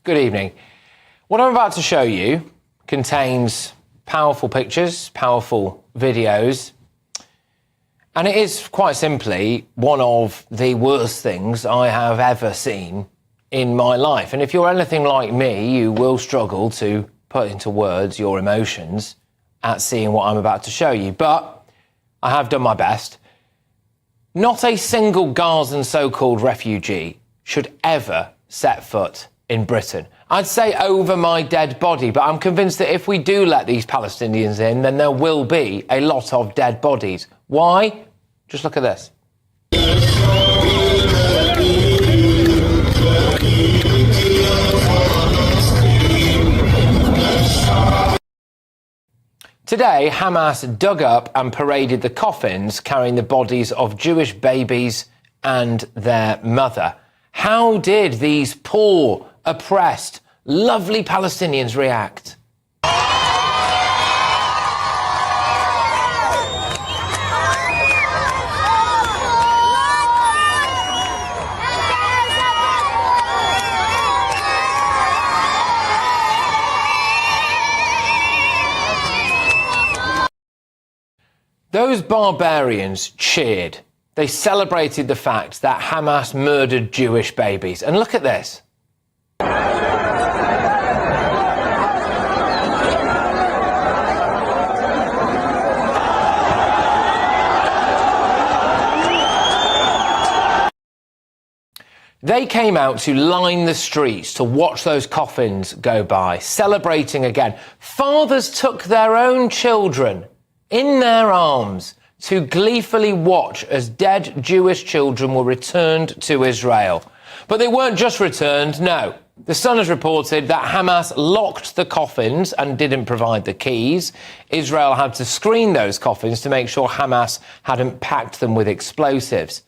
Good evening. What I'm about to show you contains powerful pictures, powerful videos, and it is quite simply one of the worst things I have ever seen in my life. And if you're anything like me, you will struggle to put into words your emotions at seeing what I'm about to show you. But I have done my best. Not a single Gazan so-called refugee should ever set foot in Britain. I'd say over my dead body, but I'm convinced that if we do let these Palestinians in, then there will be a lot of dead bodies. Why? Just look at this. Today, Hamas dug up and paraded the coffins carrying the bodies of Jewish babies and their mother. How did these poor, oppressed, lovely Palestinians react? Those barbarians cheered. They celebrated the fact that Hamas murdered Jewish babies. And look at this. They came out to line the streets to watch those coffins go by, celebrating again. Fathers took their own children in their arms to gleefully watch as dead Jewish children were returned to Israel. But they weren't just returned, no. The Sun has reported that Hamas locked the coffins and didn't provide the keys. Israel had to screen those coffins to make sure Hamas hadn't packed them with explosives.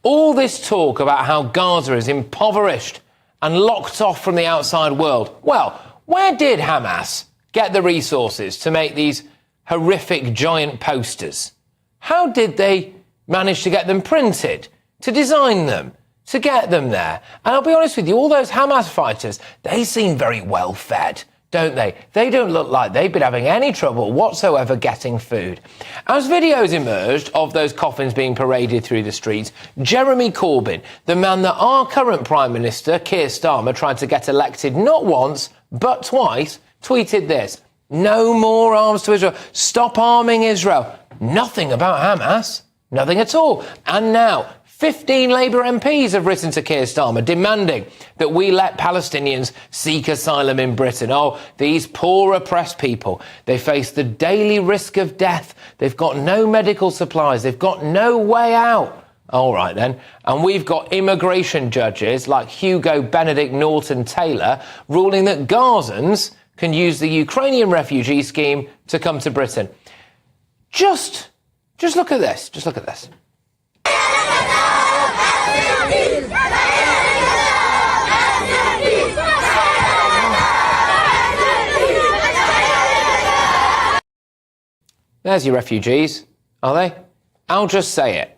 All this talk about how Gaza is impoverished and locked off from the outside world. Well, where did Hamas get the resources to make these horrific giant posters? How did they manage to get them printed, to design them, to get them there? And I'll be honest with you, all those Hamas fighters, they seem very well fed, don't they? They don't look like they've been having any trouble whatsoever getting food. As videos emerged of those coffins being paraded through the streets, Jeremy Corbyn, the man that our current Prime Minister, Keir Starmer, tried to get elected not once, but twice, tweeted this: "No more arms to Israel. Stop arming Israel." Nothing about Hamas. Nothing at all. And now, 15 Labour MPs have written to Keir Starmer demanding that we let Palestinians seek asylum in Britain. Oh, these poor oppressed people. They face the daily risk of death. They've got no medical supplies. They've got no way out. All right, then. And we've got immigration judges like Hugo Benedict Norton Taylor ruling that Gazans can use the Ukrainian refugee scheme to come to Britain. Just look at this. Just look at this. There's your refugees, are they? I'll just say it.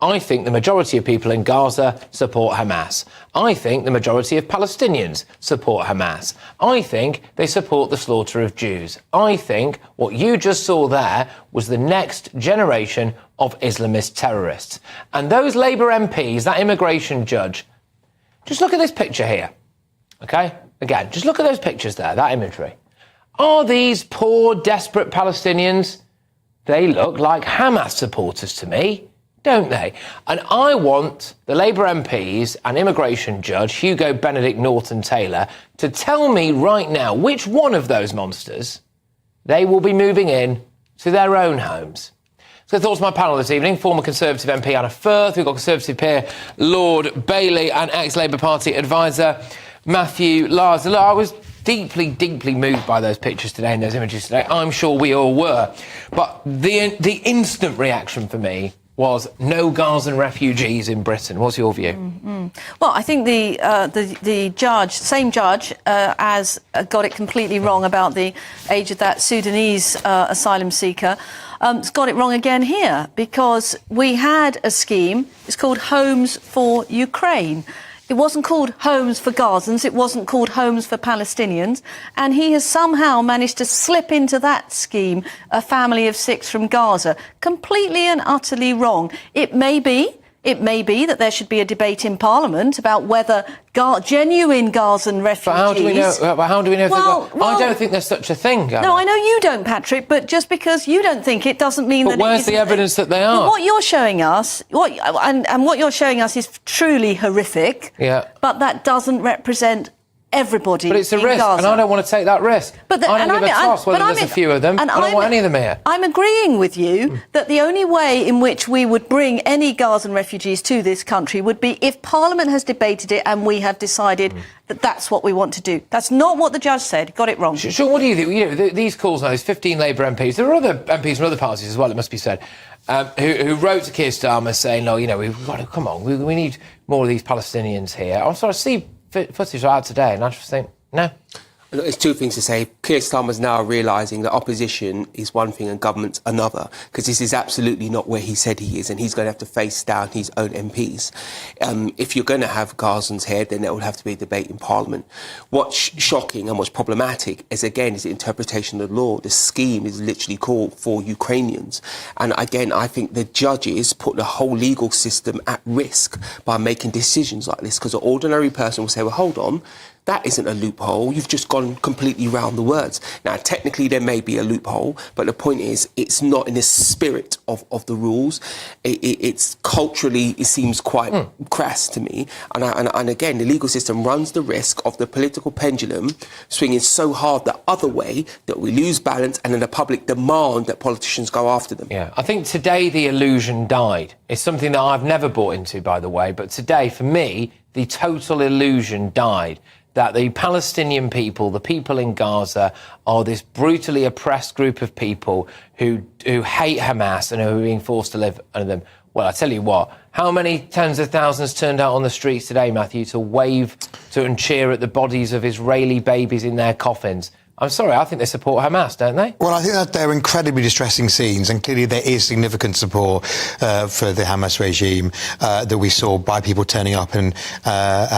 I think the majority of people in Gaza support Hamas. I think the majority of Palestinians support Hamas. I think they support the slaughter of Jews. I think what you just saw there was the next generation of Islamist terrorists. And those Labour MPs, that immigration judge, just look at this picture here, OK? Again, just look at those pictures there, that imagery. Are these poor, desperate Palestinians? They look like Hamas supporters to me, don't they? And I want the Labour MPs and immigration judge, Hugo Benedict Norton Taylor, to tell me right now which one of those monsters they will be moving in to their own homes. So thoughts on my panel this evening: former Conservative MP Anna Firth, we've got Conservative peer Lord Bailey, and ex-Labour Party advisor Matthew Lars. Look, I was deeply moved by those pictures today and those images today. I'm sure we all were. But the instant reaction for me was no Gazan refugees in Britain. What's your view? Well, I think the judge, same judge, has got it completely wrong about the age of that Sudanese asylum seeker. Has got it wrong again here, because we had a scheme. It's called Homes for Ukraine. It wasn't called Homes for Gazans. It wasn't called Homes for Palestinians. And he has somehow managed to slip into that scheme a family of 6 from Gaza. Completely and utterly wrong. It may be that there should be a debate in Parliament about whether genuine Gazan refugees... But how do we know? How do we know? I don't think there's such a thing, Gavin. No, I know you don't, Patrick, but just because you don't think it doesn't mean that... But where's the evidence that they are? But what you're showing us, what you're showing us is truly horrific, but that doesn't represent everybody. But it's a risk, Gaza. and I don't want to take that risk. I don't give a toss whether there's a few of them. I don't want any of them here. I'm agreeing with you that the only way in which we would bring any Gazan refugees to this country would be if Parliament has debated it and we have decided that that's what we want to do. That's not what the judge said. He got it wrong. Sure, what do you think? You know, these calls now, there's 15 Labour MPs. There are other MPs from other parties as well, it must be said, who wrote to Keir Starmer saying, no, you know, we've got to, come on, we need more of these Palestinians here. I'm sorry, see footage out today, and I just think, no. Look, there's two things to say. Keir Starmer's now realising that opposition is one thing and government's another, because this is absolutely not where he said he is, and he's going to have to face down his own MPs. If you're going to have Gazans here, then there will have to be a debate in Parliament. What's shocking and what's problematic is, again, is the interpretation of the law. The scheme is literally called for Ukrainians. And again, I think the judges put the whole legal system at risk by making decisions like this, because an ordinary person will say, well, hold on, that isn't a loophole. You've just gone completely round the words. Now, technically, there may be a loophole, but the point is, it's not in the spirit of the rules. It's culturally, it seems quite crass to me. And again, the legal system runs the risk of the political pendulum swinging so hard the other way that we lose balance, and then the public demand that politicians go after them. Yeah, I think today the illusion died. It's something that I've never bought into, by the way, but today, for me, the total illusion died. That the Palestinian people, the people in Gaza, are this brutally oppressed group of people who hate Hamas and who are being forced to live under them. Well, I tell you what, how many tens of thousands turned out on the streets today, Matthew, to wave to and cheer at the bodies of Israeli babies in their coffins? I'm sorry, I think they support Hamas, don't they? Well, I think that they're incredibly distressing scenes, and clearly there is significant support for the Hamas regime that we saw by people turning up and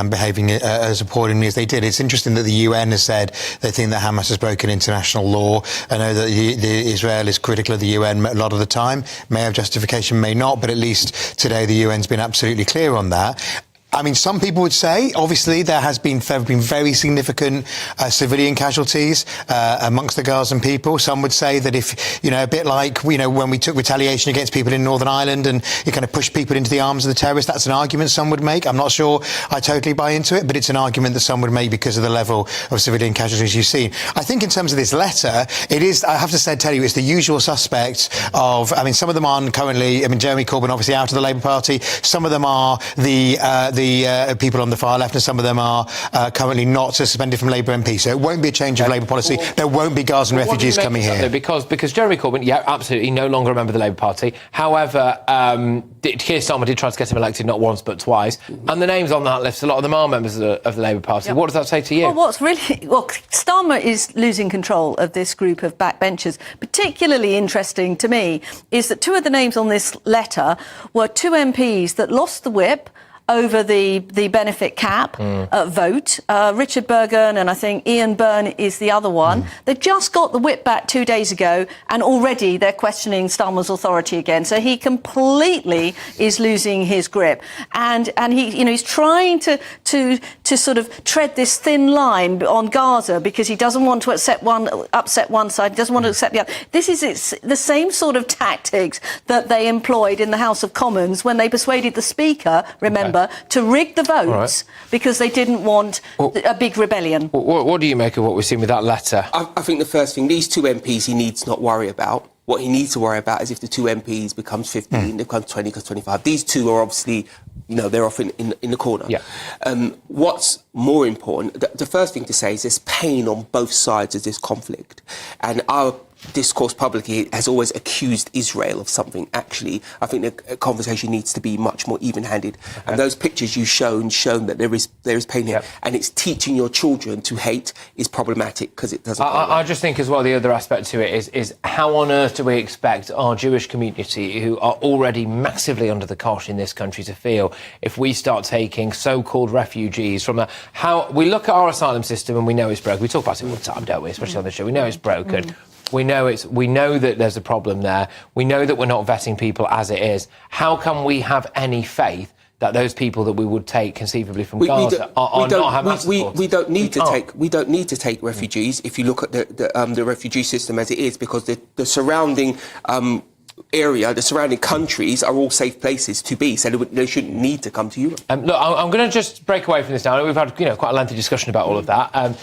behaving as appallingly as they did. It's interesting that the UN has said they think that Hamas has broken international law. I know that Israel is critical of the UN a lot of the time, may have justification, may not, but at least today the UN's been absolutely clear on that. I mean, some people would say, obviously, there have been very significant civilian casualties amongst the Gazan people. Some would say that if, you know, a bit like, you know, when we took retaliation against people in Northern Ireland and you kind of pushed people into the arms of the terrorists, that's an argument some would make. I'm not sure I totally buy into it, but it's an argument that some would make because of the level of civilian casualties you've seen. I think in terms of this letter, it is, I have to tell you, it's the usual suspects of, I mean, some of them aren't currently, I mean, Jeremy Corbyn obviously out of the Labour Party. Some of them are the people on the far left, and some of them are currently not suspended from Labour MP. So it won't be a change of Labour policy. There won't be Gazan refugees coming here. Because Jeremy Corbyn, yeah, absolutely, no longer a member of the Labour Party. However, Keir Starmer did try to get him elected not once but twice. And the names on that list, a lot of them are members of the Labour Party. Yep. What does that say to you? Well, Starmer is losing control of this group of backbenchers. Particularly interesting to me is that 2 of the names on this letter were 2 MPs that lost the whip over the benefit cap vote. Richard Bergen and I think Ian Byrne is the other one. They just got the whip back 2 days ago, and already they're questioning Starmer's authority again. So he completely is losing his grip, and he, you know, he's trying to sort of tread this thin line on Gaza because he doesn't want to upset one side, he doesn't want to accept the other. This is the same sort of tactics that they employed in the House of Commons when they persuaded the Speaker, remember, to rig the votes because they didn't want a big rebellion. What do you make of what we've seen with that letter? I think the first thing, these 2 MPs he needs not worry about. What he needs to worry about is if the 2 MPs becomes 15, they become 20, becomes 25. These 2 are obviously, you know, they're off in the corner. Yeah. What's more important, the first thing to say is there's pain on both sides of this conflict. And our discourse publicly has always accused Israel of something. Actually, I think the conversation needs to be much more even-handed. Okay. And those pictures you've shown that there is pain here, and it's teaching your children to hate is problematic because it doesn't. I just think as well the other aspect to it is how on earth do we expect our Jewish community, who are already massively under the cosh in this country, to feel if we start taking so-called refugees from how we look at our asylum system and we know it's broken. We talk about it all the time, don't we? Especially on the show, we know it's broken. We know that there's a problem there. We know that we're not vetting people as it is. How can we have any faith that those people that we would take conceivably from Gaza are not Hamas supporters? We don't need to take refugees if you look at the refugee system as it is, because the surrounding area, the surrounding countries are all safe places to be, so they shouldn't need to come to Europe. Look, I'm going to just break away from this now. We've had quite a lengthy discussion about all of that.